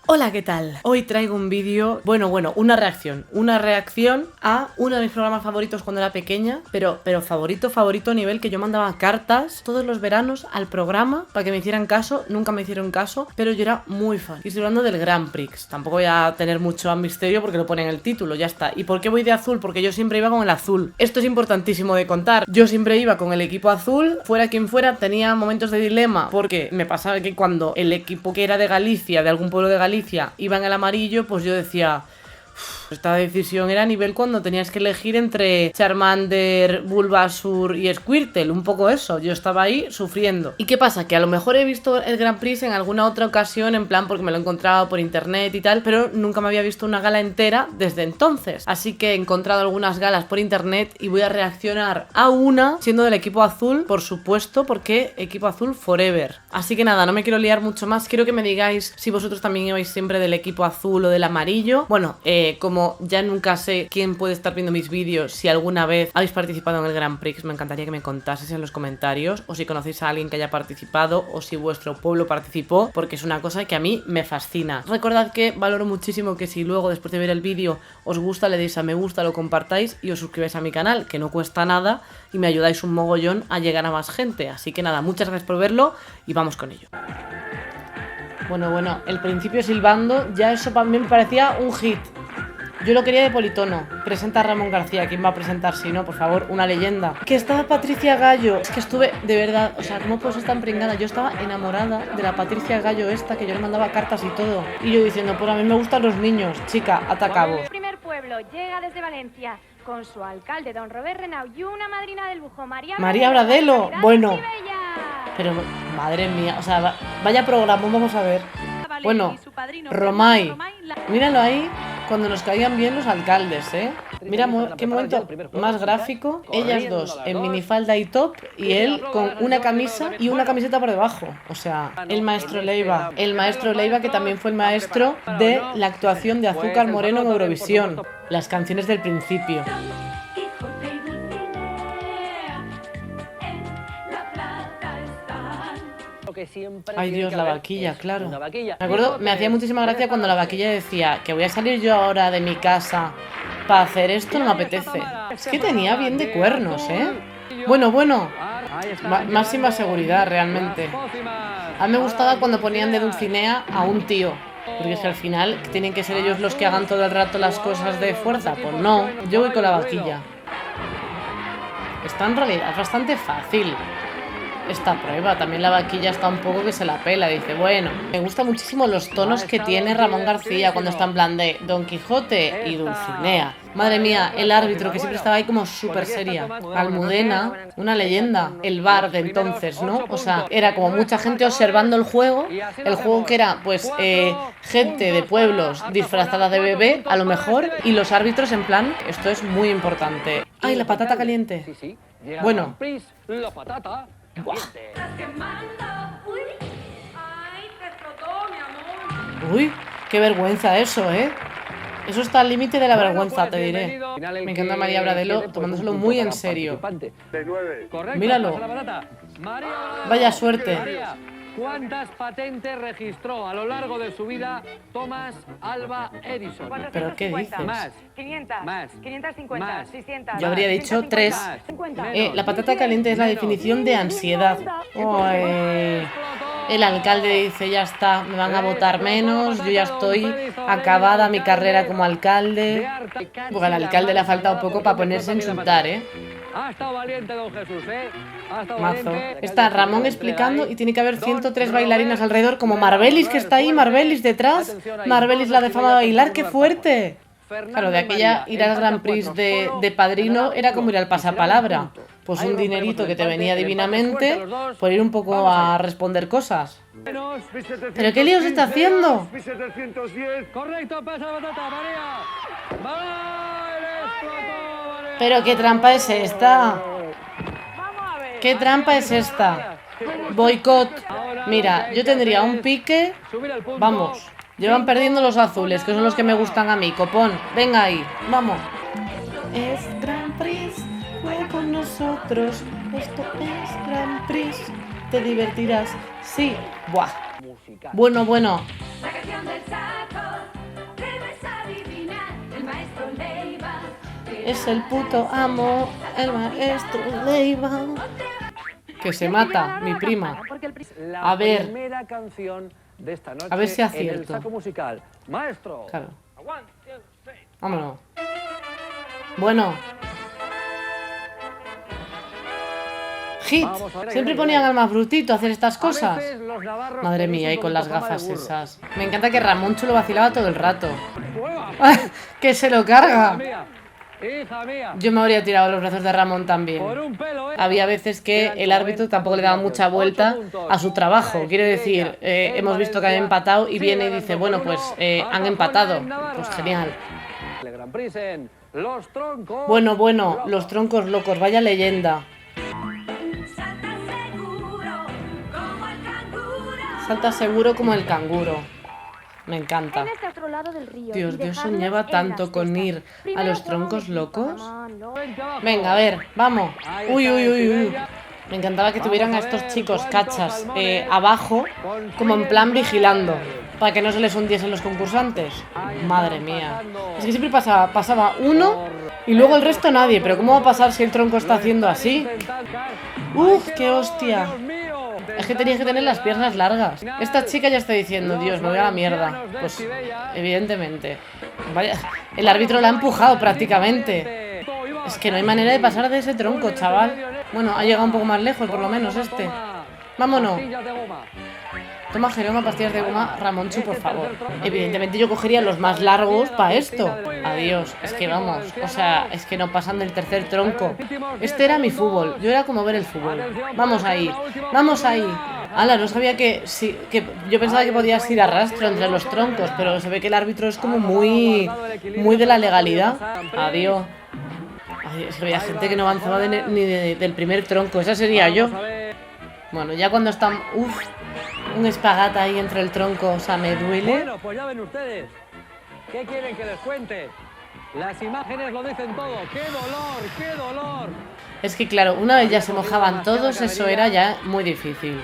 Hola, ¿qué tal? Hoy traigo un vídeo, una reacción a uno de mis programas favoritos cuando era pequeña, pero favorito a nivel que yo mandaba cartas todos los veranos al programa para que me hicieran caso. Nunca me hicieron caso, pero yo era muy fan. Y estoy hablando del Grand Prix. Tampoco voy a tener mucho misterio porque lo pone en el título, ya está. ¿Y por qué voy de azul? Porque yo siempre iba con el azul. Esto es importantísimo de contar. Yo siempre iba con el equipo azul, fuera quien fuera. Tenía momentos de dilema porque me pasaba que cuando el equipo que era de Galicia, de algún pueblo de Galicia, iba en el amarillo, pues yo decía... Esta decisión era a nivel cuando tenías que elegir entre Charmander, Bulbasaur y Squirtle, un poco eso. Yo estaba ahí sufriendo. ¿Y qué pasa? Que a lo mejor he visto el Grand Prix en alguna otra ocasión, en plan porque me lo he encontrado por internet y tal, pero nunca me había visto una gala entera desde entonces. Así que he encontrado algunas galas por internet y voy a reaccionar a una, siendo del equipo azul, por supuesto, porque equipo azul forever. Así que nada, no me quiero liar mucho más. Quiero que me digáis si vosotros también ibais siempre del equipo azul o del amarillo. Bueno, como ya nunca sé quién puede estar viendo mis vídeos, si alguna vez habéis participado en el Grand Prix, me encantaría que me contaseis en los comentarios, o si conocéis a alguien que haya participado, o si vuestro pueblo participó, porque es una cosa que a mí me fascina. Recordad que valoro muchísimo que si luego, después de ver el vídeo, os gusta, le deis a me gusta, lo compartáis y os suscribáis a mi canal, que no cuesta nada, y me ayudáis un mogollón a llegar a más gente. Así que nada, muchas gracias por verlo, y vamos con ello. Bueno, el principio silbando, ya eso para mí me parecía un hit. Yo lo quería de politono. Presenta a Ramón García. ¿Quién va a presentar si no? Por favor, una leyenda. Que estaba Patricia Gallo. Es que estuve, de verdad, o sea, ¿cómo puedo ser tan pringada? Yo estaba enamorada de la Patricia Gallo esta, que yo le mandaba cartas y todo. Y yo diciendo, pues a mí me gustan los niños. Chica, ata cabo. El primer pueblo llega desde Valencia con su alcalde, don Robert Renau, y una madrina del lujo, María Bradelo. Bueno. Pero, madre mía, o sea, vaya programa, vamos a ver. Bueno, Romay. Míralo ahí, cuando nos caían bien los alcaldes, ¿eh? Mira qué momento más gráfico. Ellas dos en minifalda y top, y él con una camisa y una camiseta por debajo. O sea, el maestro Leiva. El maestro Leiva, que también fue el maestro de la actuación de Azúcar Moreno en Eurovisión. Las canciones del principio. Ay Dios, la vaquilla, claro. Me acuerdo, me hacía muchísima gracia cuando la vaquilla decía que voy a salir yo ahora de mi casa para hacer esto, no me apetece. Es que tenía bien de cuernos, ¿eh? Bueno, máxima seguridad realmente. A mí me gustaba cuando ponían de Dulcinea a un tío, porque es que al final tienen que ser ellos los que hagan todo el rato las cosas de fuerza. Pues no, yo voy con la vaquilla. Está en realidad bastante fácil esta prueba. También la vaquilla está un poco que se la pela. Dice, bueno, me gustan muchísimo los tonos que tiene Ramón García cuando está en plan de Don Quijote y Dulcinea. Madre mía, el árbitro que siempre estaba ahí como súper seria. Almudena, una leyenda. El bar de entonces, ¿no? O sea, era como mucha gente observando el juego que era, pues, gente de pueblos disfrazada de bebé, a lo mejor, y los árbitros en plan, esto es muy importante. ¡Ay, la patata caliente! Bueno. Buah. Uy, qué vergüenza eso, ¿eh? Eso está al límite de la vergüenza, te diré. Me encanta María Bradelo tomándoselo muy en serio. Míralo. Vaya suerte. ¿Cuántas patentes registró a lo largo de su vida Thomas Alva Edison? ¿Pero qué dices? Más. 500, Más. 550, Más. 600. Yo habría dicho 3. La patata caliente es la definición de ansiedad. Uy. El alcalde dice, ya está, me van a votar menos, yo ya estoy acabada mi carrera como alcalde. Porque al alcalde le ha faltado poco para ponerse a insultar, ¿eh? Ha estado valiente don Jesús, ¿eh? Mazo. Está Ramón explicando y tiene que haber 103 bailarinas alrededor, como Marbelis, que está ahí, Marbelis detrás. Marbelis, la de fama de bailar, ¡qué fuerte! Claro, de aquella ir al Grand Prix de padrino era como ir al pasapalabra. Pues un dinerito que te venía divinamente por ir un poco a responder cosas. ¿Pero qué lío se está haciendo? Correcto, pasa batata, María. ¿Pero qué trampa es esta? ¿Qué trampa es esta? Boicot. Mira, yo tendría un pique. Vamos. Llevan perdiendo los azules, que son los que me gustan a mí. Copón, venga ahí, vamos. Es Grand Prix, juega con nosotros. Esto es Grand Prix. Te divertirás. Sí. Buah. Bueno. La canción del sábado. Es el puto amo, el maestro Leiva. Que se mata, mi prima. La A ver. primera canción de esta noche A ver si en el acierto. saco musical. Maestro. Claro. Vámonos. Bueno. Hit. Vamos a ver, Siempre ahí, ponían ahí. al más brutito a hacer estas A cosas. veces los navarros Madre tenéis mía, un y con las poquito fama de gafas burro. esas. Me encanta que Ramoncho lo vacilaba todo el rato. ¡Juega! ¡Que se lo Hija carga! mía, hija mía. Yo me habría tirado a los brazos de Ramón Por también. un pelo, ¿eh? Había veces que el árbitro tampoco le daba mucha vuelta a su trabajo. Quiero decir, hemos visto que han empatado y viene y dice, bueno, pues han empatado. Pues genial. El Grand Prix en Los Troncos. Bueno, los troncos locos, vaya leyenda. Salta seguro como el canguro. Me encanta. En este otro lado del río. Dios, y yo dejarlos soñaba en tanto las con cestas. ir a Primero los juego troncos de pipa, locos. mano. Venga, a ver, vamos. Ahí Uy, está uy, uy, uy. Estivella. Me encantaba que Vamos tuvieran a a estos ver chicos cuántos cachas salmones abajo, como en plan consiguen vigilando, traer. para que no se les hundiesen los concursantes. Ahí Madre están mía. pasando. Es que siempre pasaba uno y luego el resto nadie. Pero ¿cómo va a pasar si el tronco está haciendo así? ¡Uf, qué hostia! Es que tenías que tener las piernas largas. Esta chica ya está diciendo, Dios, me voy a la mierda. Pues, evidentemente. Vaya, el árbitro la ha empujado prácticamente. Es que no hay manera de pasar de ese tronco, chaval. Bueno, ha llegado un poco más lejos, por lo menos este. Vámonos. Toma Jeroma, pastillas de goma, Ramonchu, por favor. Evidentemente yo cogería los más largos para esto. Adiós. Es que vamos, o sea, es que no pasan del tercer tronco. Este era mi fútbol, yo era como ver el fútbol. Vamos ahí, vamos ahí. Ala, no sabía que yo pensaba que podías ir a rastro entre los troncos, pero se ve que el árbitro es como muy de la legalidad. Adiós. Ay, es que había gente que no avanzaba del primer tronco, esa sería yo. Bueno, ya cuando están... Uf, un espagata ahí entre el tronco, o sea, me duele. Bueno, pues ya ven ustedes. ¿Qué quieren que les cuente? Las imágenes lo dicen todo. ¡Qué dolor! ¡Qué dolor! Es que claro, una vez ya se mojaban todos, eso era ya muy difícil.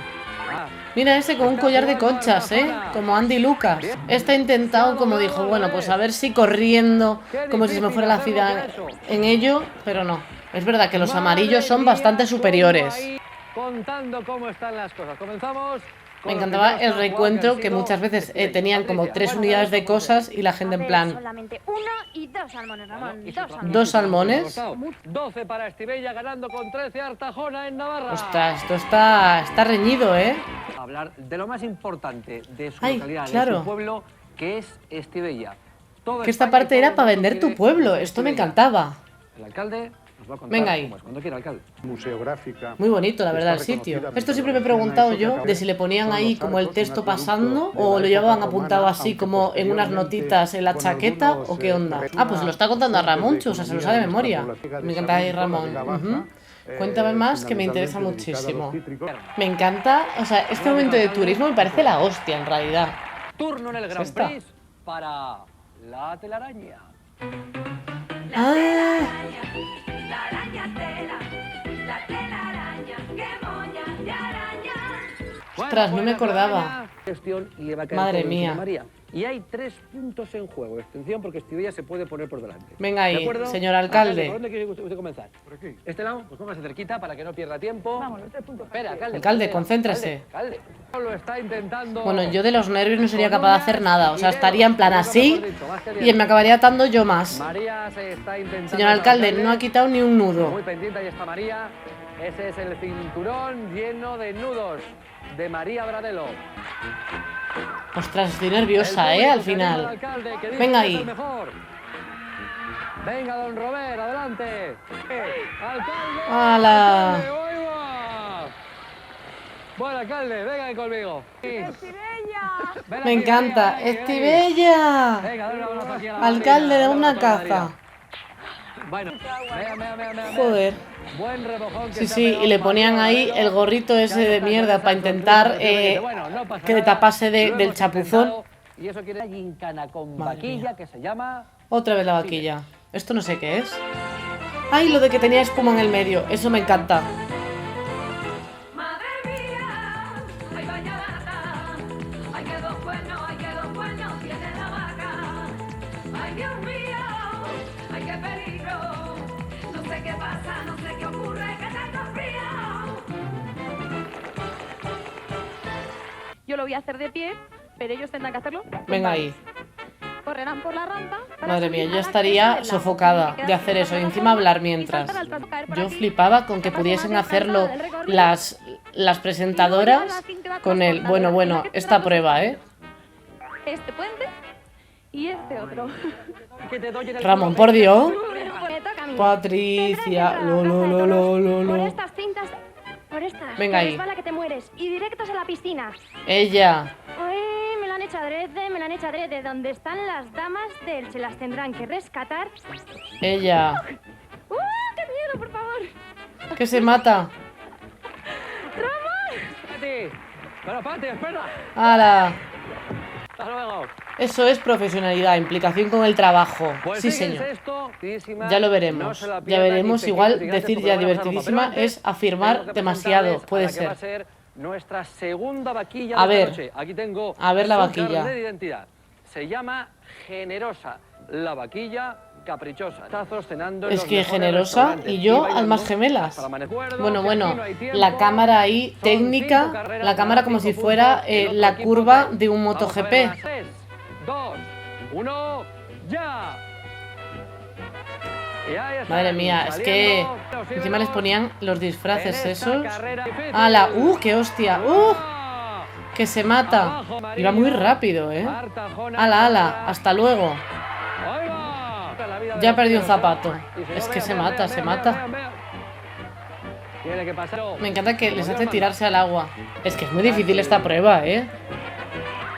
Ah, Mira ese con un collar de conchas, como Andy Lucas. Este ha intentado, como dijo, bueno, pues a ver si corriendo, como si se me fuera la vida en ello, pero no. Es verdad que los amarillos son bastante superiores. ahí, contando cómo están las cosas. Comenzamos. Me encantaba el recuento que muchas veces tenían como 3 unidades de cosas y la gente en plan... Solamente uno y dos salmones, Ramón. ¿Dos salmones? 12 para Estivella, ganando con 13 Artajona en Navarra. Ostras, esto está reñido, ¿eh? Hablar de lo más importante de su Ay, localidad, claro. de su pueblo, que es Estivella. Toda Que esta España y parte todo era el para mundo vender tu quiere pueblo, esto me Estivella. encantaba. El alcalde nos va a contar Venga ahí. cómo es, cuando quiera, alcalde. Museográfica. Muy bonito, la verdad, el sitio. Esto siempre me he preguntado yo de si le ponían ahí como el texto pasando o lo llevaban apuntado así como en unas notitas en la chaqueta o qué onda. Ah, pues lo está contando a Ramoncho, o sea, se lo sabe de memoria. Me encanta ahí Ramón. Ujú. Cuéntame más, que me interesa muchísimo. Me encanta, o sea, este momento de turismo me parece la hostia en realidad. Turno en el Grand esta? Prix para la telaraña. Ah, Ostras, no me acordaba. Gestión y le va a caer Madre todo encima mía. a María. Y hay 3 puntos en juego. Extensión porque Estivella se puede poner por delante. Venga ahí, ¿De acuerdo? señor alcalde. ¿Por dónde quiere usted comenzar? Por aquí. ¿Este lado? Pues póngase cerquita para que no pierda tiempo. Vamos, los 3 puntos. Espera, alcalde. Alcalde, concéntrese. Alcalde. Lo está intentando. bueno, yo de los nervios no sería capaz de hacer nada, o sea, estaría en plan así y me acabaría atando yo más. María se está intentando. Señor alcalde, no ha quitado ni un nudo. Muy pendiente, ahí está María. Ese es el cinturón lleno de nudos de María Bradelo. Ostras, estoy nerviosa, al final. Venga ahí. Venga, don Robert, adelante. Alcalde. ¡Hala! Alcalde, ¡oiga! Bueno, alcalde, venga ahí conmigo. Ven Me aquí, encanta. venga, venga, ¡Estivella! venga, dale un abrazo aquí a la Alcalde, madrina, de dale un una abrazo a la caza. madrina. Bueno, vea. Joder. Buen rebojón que Sí, se ha sí, pegado y le ponían María ahí Bradelo. el gorrito ese de mierda para intentar que le tapase del chapuzón. Y eso quiere una gincana con Madre vaquilla mía. que se llama... Otra vez la vaquilla. Esto no sé qué es. Ay, lo de que tenía espuma en el medio. Eso me encanta. Madre mía, ay vaya lata, ay que dos cuernos tiene la vaca, ay Dios mío, ay qué peligro, sé qué pasa, no sé qué ocurre, que tengo frío. Yo lo voy a hacer de pie, pero ellos tendrán que hacerlo. Venga ahí. Correrán por la rampa. para Madre subir mía, a yo la estaría cresta del lago. sofocada Tienen que de quedarse hacer eso, en y la encima plataforma hablar y mientras. saltar al trasto, caer por Yo aquí. flipaba con que La pudiesen persona más hacerlo cansada del recorrido. las presentadoras con el... Bueno, esta prueba, ¿eh? Este puente y este otro. Que te doy en el Ramón, culo. por Dios. Me toca a mí. Patricia, Tendrás que entrar a la lo, plaza de lo, lo, toros lo, por lo. estas cintas, por estas. Venga que ahí. resbala que te mueres. Y directos a la piscina. Ella. Uy, me lo han hecho adrede, me lo han hecho adrede. Donde están las damas de él, se las tendrán que rescatar. Ella. ¡Qué miedo, por favor! Que se mata. Pati. Pero Pati, espera. ¡Hala! Hasta luego. Eso es profesionalidad, implicación con el trabajo. Pues Sí, sigue el señor. sexto, divertidísima. Ya lo No veremos. se la Ya pierdan, veremos. ni Igual pequeños gigantes, decir porque ya van a pasar divertidísima un papel. es afirmar Tengo que demasiado. presentarles Puede a la que va a ser. ser nuestra segunda vaquilla A de ver. esta noche. Aquí tengo A ver la su vaquilla. carnet de identidad. Se llama Generosa, la vaquilla caprichosa. Tazos cenando en Es los que mejores generosa restaurantes. y yo bailando almas gemelas. hasta el amanecer. Bueno, Que aquí bueno, no hay tiempo. la cámara ahí Son técnica, 5 carreras la cámara para como 5 si fuera puntos. El otro la equipo curva 3. de un Vamos a MotoGP. verlas. 3, 2, 1, ya. Y ahí están, Madre mía, es que saliendo encima les ponían los en disfraces esta esos. carrera difícil. ¡Hala! ¡Qué hostia! ¡Ah! Que se mata. Abajo, María. Iba muy rápido, ¿eh? Marta Jona, ¡Hala, hala! carrera. Hasta luego. Ahí va. La vida de Ya los perdió un toros, zapato. Y si Es no, que vean, se vean, mata, vean, se vean, mata. vean, vean. Tiene que pasar. Me encanta que les Como hace Dios tirarse al agua. Es que es muy difícil esta prueba, ¿eh? manda.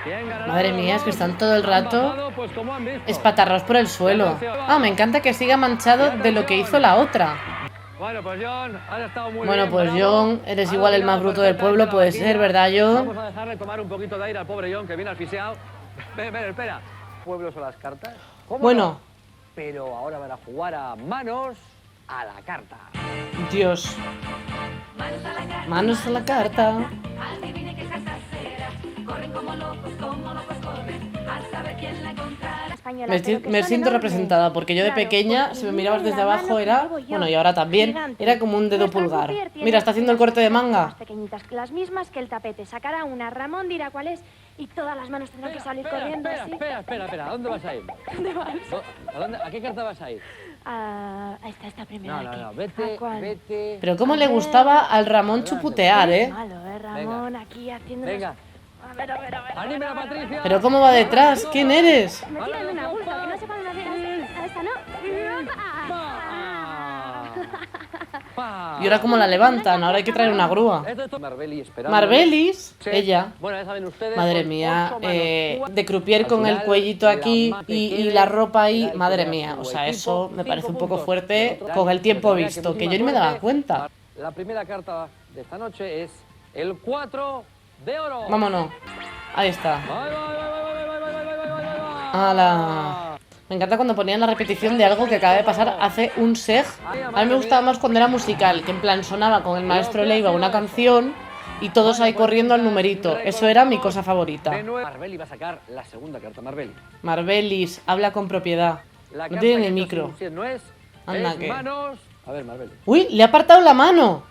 ¿Quién ganará Madre los mía, es que dos? están todo el Han rato bajado, pues, como han visto. espatarrados por el suelo. Ah, me encanta que siga manchado de lo que hizo la otra. Bueno, pues John, has estado muy Bueno, bien, pues bravo. John, eres Has igual el más dominado bruto del pueblo, perfectamente puede la ser, vaquilla. ¿verdad, John? Vamos a dejarle tomar un poquito de aire al pobre John, que viene asfixiado. Ven, espera. ¿Pueblos o las cartas? ¿Cómo Bueno. no? Pero ahora van a jugar a manos a la carta. Dios. Manos a la carta. Adivine qué carta será. Corren como locos corren. A saber quién la encontrará. Española, Me, pero que me son siento enormes. representada porque yo de Claro, pequeña, porque si me mira mirabas desde la abajo mano que era, llevo yo. bueno, y ahora también, Gigante. era como un dedo Nuestra pulgar. Cupier tiene Mira, está haciendo el corte de unas manga. más pequeñitas, las mismas que el tapete. Sacará una, Ramón dirá cuál es y todas las manos tendrán que salir corriendo así. Espera. ¿A dónde vas a ir? ¿Dónde vas? ¿A qué carta vas a ir? A esta primera de aquí. Vete, ¿A cuál? vete. Pero cómo le A ver. gustaba al Ramón chuputear, ¿eh? Malo, Ramón, aquí haciendo... Venga. A ver. ¡Anímela, Patricia! Pero cómo va detrás, ¿quién eres? Me tiran una bulta, que no sepa dónde hacer. A esta no. ¡Pa! Y ahora cómo la levantan, ahora hay que traer una grúa. Esto es Marbelli esperando. Marbelis, Sí. ella. Bueno, ya saben ustedes. Madre son mía, 8 manos. de croupier Al con el final, cuellito la aquí más y pequeña la ropa ahí, será el madre que mía, vea o su sea, equipo. eso me 5 parece un poco puntos. fuerte El otro con el tiempo tendrá visto, que muchísima yo ni me daba suerte. cuenta. La primera carta de esta noche es el 4 de oro. Vámonos, ahí está. ¡Ahí va! ¡Hala! Me encanta cuando ponían la repetición de algo que acaba de pasar hace un seg. A mí me gustaba más cuando era musical, que en plan sonaba con el maestro Leiva una canción y todos ahí corriendo al numerito. Eso era mi cosa favorita. De nuevo, Marbelli va a sacar la segunda carta, Marbelli. Marbelis, habla con propiedad. La No carta tiene que ni esto micro. no es, Anda es que- manos. A ver, Marbelli, ¡Uy! ¡Le ha apartado la mano!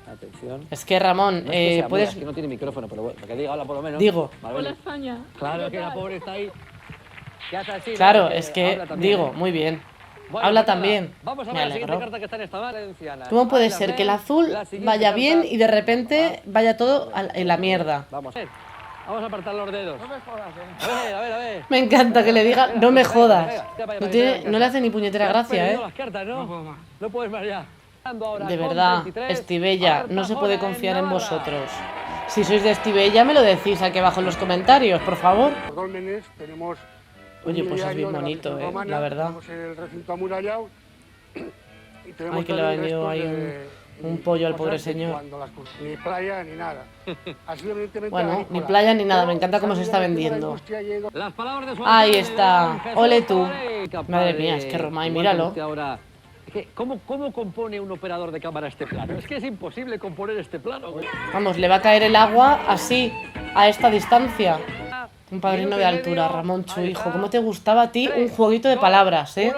atención. Es que Ramón, No es que sea puedes... muda, es que no tiene micrófono, pero bueno, que diga, habla por lo menos. Digo. Marbelli. España. Claro que la pobre está ahí. ¿Qué hace así? Claro, ¿no? es que, habla también, digo, ¿eh? muy bien. Bueno, Habla pues nada, también. Vamos a Me ver la siguiente alegro. carta que está en esta valenciana. ¿Cómo puede Ahí la ser ven, que el azul la siguiente vaya carta. bien y de repente vaya todo en la mierda? Vamos a ver. Vamos a apartar los dedos. No me jodas, A ver. Me encanta que le diga, no me jodas. Venga, No le hace ni puñetera gracia, ¿eh? Las cartas, ¿no? No puedes más ya. Ahora De con verdad, 23, Estivella, no se puede Artajona en confiar en Navarra. vosotros. Si sois de Estivella, me lo decís aquí abajo en los comentarios, por favor. Los dólmenes tenemos. Oye, un pues es mobiliario bien de la bonito, tradición romana, la verdad. Tenemos el recinto amurallado. Y tenemos Ay, que le ha también venido restos ahí de- un pollo al cosas pobre de señor. cuando ni playa ni nada. Así, evidentemente, Bueno, agrícola. ni playa ni nada, me Pero encanta cómo se está también la vendiendo. industria llegó- Las palabras de su Ahí alcalde, está. don Jesús Ole tú. Tabaré, capaz Madre mía, de- es que Romay, igual míralo. que usted ahora. Es que, ¿cómo compone un operador de cámara este plano? Es que es imposible componer este plano. Vamos, le va a caer el agua así, a esta distancia. Un padrino de altura, Ramón Chu, hijo. ¿Cómo te gustaba a ti un jueguito de palabras, eh?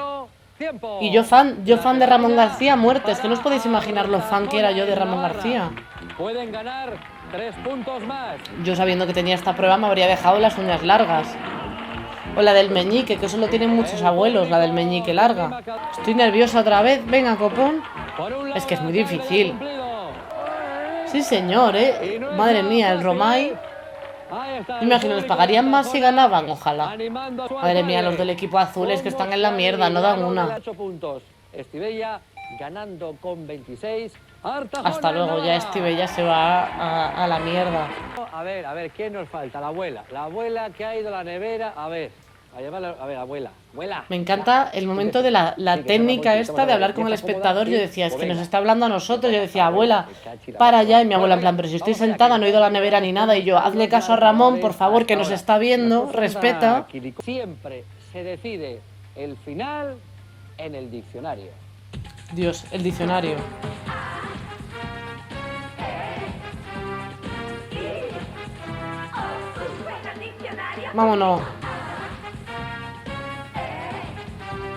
Tiempo. Y yo fan de Ramón García a muerte. Es que no os podéis imaginar lo fan que era yo de Ramón García. Pueden ganar 3 puntos más. Yo sabiendo que tenía esta prueba me habría dejado las uñas largas. O la del meñique, que eso lo tienen muchos abuelos, la del meñique larga. Estoy nerviosa otra vez. Venga, copón. Es que es muy difícil. Sí, señor, Madre mía, el Romay. Me imagino, ¿les pagarían más si ganaban? Ojalá. Madre mía, los del equipo azul es que están en la mierda, no dan una. Estivella ganando con 26. Hasta luego, ya Estivella se va a la mierda. A ver, ¿quién nos falta? La abuela que ha ido a la nevera. A ver, abuela. Me encanta el momento de la técnica esta de hablar con el espectador. Yo decía, es que nos está hablando a nosotros. Yo decía, abuela, para allá. Y mi abuela en plan, pero si estoy sentada, no he ido a la nevera ni nada. Y yo, hazle caso a Ramón, por favor, que nos está viendo, respeta. Siempre se decide el final en el diccionario. Dios, el diccionario. Vámonos.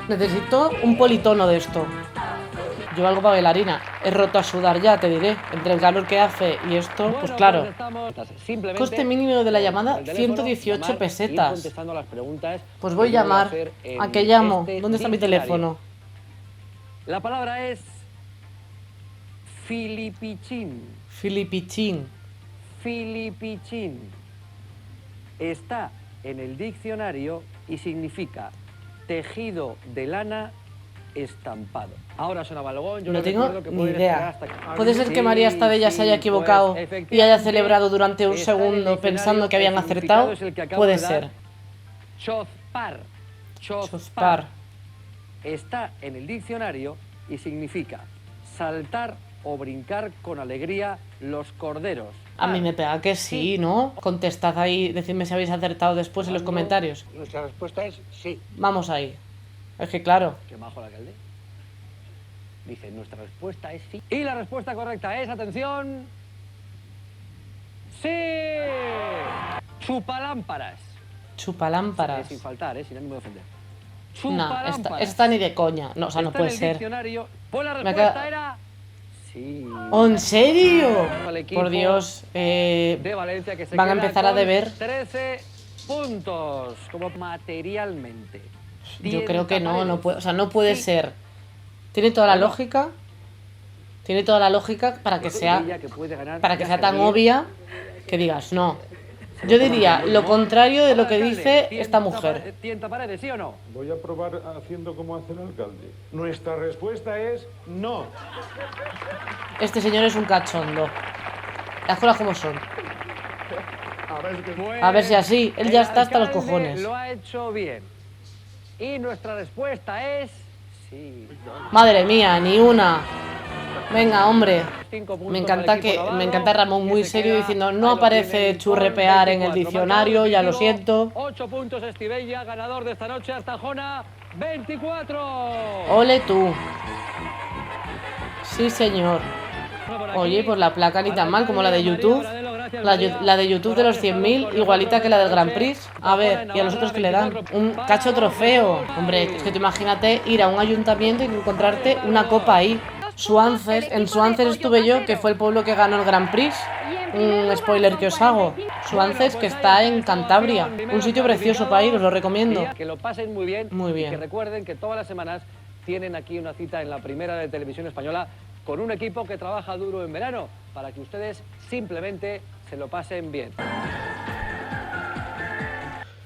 Necesito un politono de esto. Yo valgo para bailarina. He roto a sudar ya, te diré. Entre el calor que hace y esto, pues claro. Coste mínimo de la llamada, 118 pesetas. Pues voy a llamar. ¿A qué llamo? ¿Dónde está mi teléfono? La palabra es filipichín. Filipichín. Filipichín. Está en el diccionario y significa tejido de lana estampado. Ahora suena Balogón. Yo no tengo que ni idea. Puede ser que María Estadella se haya equivocado y haya celebrado durante un segundo pensando que habían acertado. Puede ser. Chozpar. Chozpar. Está en el diccionario y significa saltar o brincar con alegría los corderos. A mí me pega que sí, ¿no? Contestad ahí, decidme si habéis acertado después en los comentarios. Nuestra respuesta es sí. Vamos ahí. Es que claro. Qué majo el alcalde. Dice, nuestra respuesta es sí. Y la respuesta correcta es, atención... ¡sí! Chupalámparas. Chupalámparas. Sin faltar, sin ánimo de ofender. No, esta ni de coña. No, o sea, no puede ser. Pues la respuesta era... sí. ¿Oh, en serio? Por Dios. De Valencia, que se van a empezar a deber 13 puntos, como materialmente. Yo creo que no puede, o sea, no puede ser. Tiene toda la lógica. Tiene toda la lógica para que sea tan obvia que digas no. Yo diría lo contrario de lo que dice esta mujer. ¿Tienta paredes, sí o no? Voy a probar haciendo como hace el alcalde. Nuestra respuesta es no. Este señor es un cachondo. Las cosas como son. A ver si así. Él ya está hasta los cojones. Lo ha hecho bien. Y nuestra respuesta es sí. Madre mía, ni una. Venga, hombre. Me encanta Ramón muy serio diciendo no aparece churrepear en el diccionario, ya lo siento. 8 puntos Estivella, ganador de esta noche, Artajona, 24. Ole tú. Sí, señor. Oye, pues la placa ni tan mal como la de YouTube. La de YouTube de los 100.000, igualita que la del Grand Prix. A ver, ¿y a los otros que le dan? Un cacho trofeo. Hombre, es que tú imagínate ir a un ayuntamiento y encontrarte una copa ahí. Suances, en Suances estuve yo, que fue el pueblo que ganó el Grand Prix. Un spoiler que os hago. Suances, que está en Cantabria. Un sitio precioso para ir, os lo recomiendo. Que lo pasen muy bien. Muy bien. Y que recuerden que todas las semanas tienen aquí una cita en la Primera de Televisión Española con un equipo que trabaja duro en verano para que ustedes simplemente se lo pasen bien.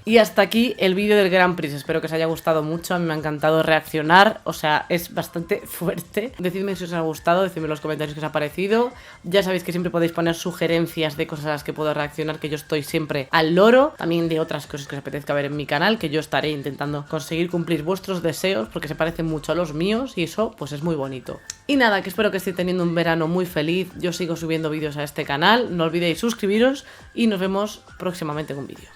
Y hasta aquí el vídeo del Grand Prix. Espero que os haya gustado mucho. A mí me ha encantado reaccionar. O sea, es bastante fuerte. Decidme si os ha gustado, decidme en los comentarios qué os ha parecido. Ya sabéis que siempre podéis poner sugerencias de cosas a las que puedo reaccionar, que yo estoy siempre al loro. También de otras cosas que os apetezca ver en mi canal, que yo estaré intentando conseguir cumplir vuestros deseos, porque se parecen mucho a los míos y eso pues es muy bonito. Y nada, que espero que estéis teniendo un verano muy feliz. Yo sigo subiendo vídeos a este canal. No olvidéis suscribiros y nos vemos próximamente en un vídeo.